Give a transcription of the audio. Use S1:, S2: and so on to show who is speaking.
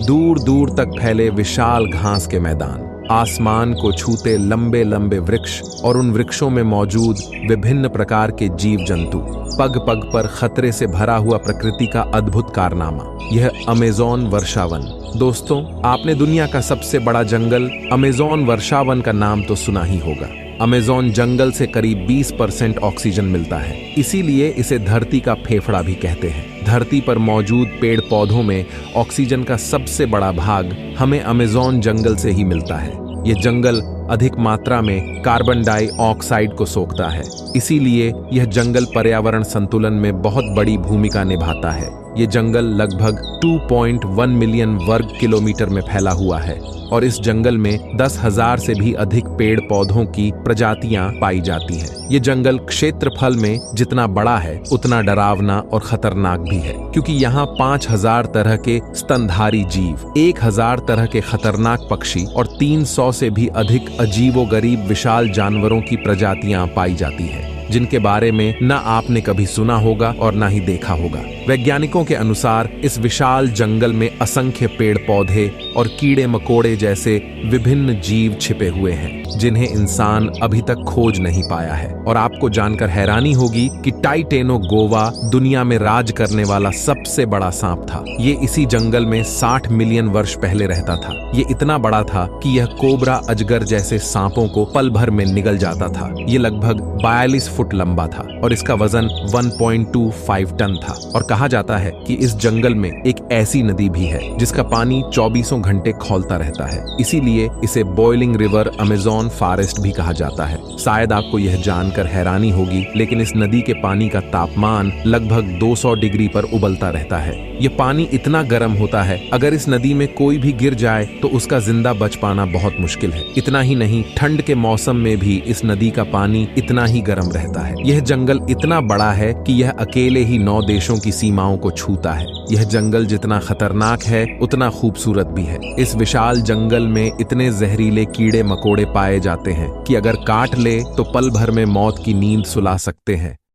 S1: दूर दूर तक फैले विशाल घास के मैदान, आसमान को छूते लंबे लंबे वृक्ष और उन वृक्षों में मौजूद विभिन्न प्रकार के जीव जंतु, पग पग पर खतरे से भरा हुआ प्रकृति का अद्भुत कारनामा, यह अमेज़न वर्षावन। दोस्तों, आपने दुनिया का सबसे बड़ा जंगल अमेज़न वर्षावन का नाम तो सुना ही होगा। अमेज़न जंगल से करीब 20% ऑक्सीजन मिलता है, इसीलिए इसे धरती का फेफड़ा भी कहते हैं। धरती पर मौजूद पेड़ पौधों में ऑक्सीजन का सबसे बड़ा भाग हमें अमेज़न जंगल से ही मिलता है। ये जंगल अधिक मात्रा में कार्बन डाइऑक्साइड को सोखता है, इसीलिए यह जंगल पर्यावरण संतुलन में बहुत बड़ी भूमिका निभाता है। ये जंगल लगभग 2.1 मिलियन वर्ग किलोमीटर में फैला हुआ है और इस जंगल में 10,000 से भी अधिक पेड़ पौधों की प्रजातियां पाई जाती हैं। ये जंगल क्षेत्रफल में जितना बड़ा है उतना डरावना और खतरनाक भी है, क्योंकि यहाँ 5,000 तरह के स्तनधारी जीव, 1,000 तरह के खतरनाक पक्षी और 300 से भी अधिक अजीबोगरीब विशाल जानवरों की प्रजातियां पाई जाती है, जिनके बारे में न आपने कभी सुना होगा और न ही देखा होगा। वैज्ञानिकों के अनुसार इस विशाल जंगल में असंख्य पेड़ पौधे और कीड़े मकोड़े जैसे विभिन्न जीव छिपे हुए हैं, जिन्हें इंसान अभी तक खोज नहीं पाया है। और आपको जानकर हैरानी होगी कि टाइटेनोगोवा दुनिया में राज करने वाला सबसे बड़ा सांप था। ये इसी जंगल में 60 मिलियन वर्ष पहले रहता था। ये इतना बड़ा था कि यह कोबरा अजगर जैसे सांपों को पल भर में निगल जाता था। ये लगभग 42 फुट लंबा था और इसका वजन 1.25 टन था। और कहा जाता है कि इस जंगल में एक ऐसी नदी भी है जिसका पानी 24 घंटे खौलता रहता है, इसीलिए इसे बॉइलिंग रिवर अमेज़न फॉरेस्ट भी कहा जाता है। शायद आपको यह जानकर हैरानी होगी, लेकिन इस नदी के पानी का तापमान लगभग 200 डिग्री पर उबलता रहता है। यह पानी इतना गर्म होता है, अगर इस नदी में कोई भी गिर जाए तो उसका जिंदा बच पाना बहुत मुश्किल है। इतना ही नहीं, ठंड के मौसम में भी इस नदी का पानी इतना ही गर्म रहता है। यह जंगल इतना बड़ा है कि यह अकेले ही 9 देशों की सीमाओं को छूता है। यह जंगल जितना खतरनाक है उतना खूबसूरत भी है। इस विशाल जंगल में इतने जहरीले कीड़े मकोड़े पाए जाते हैं कि अगर काट ले तो पल भर में मौत की नींद सुला सकते हैं।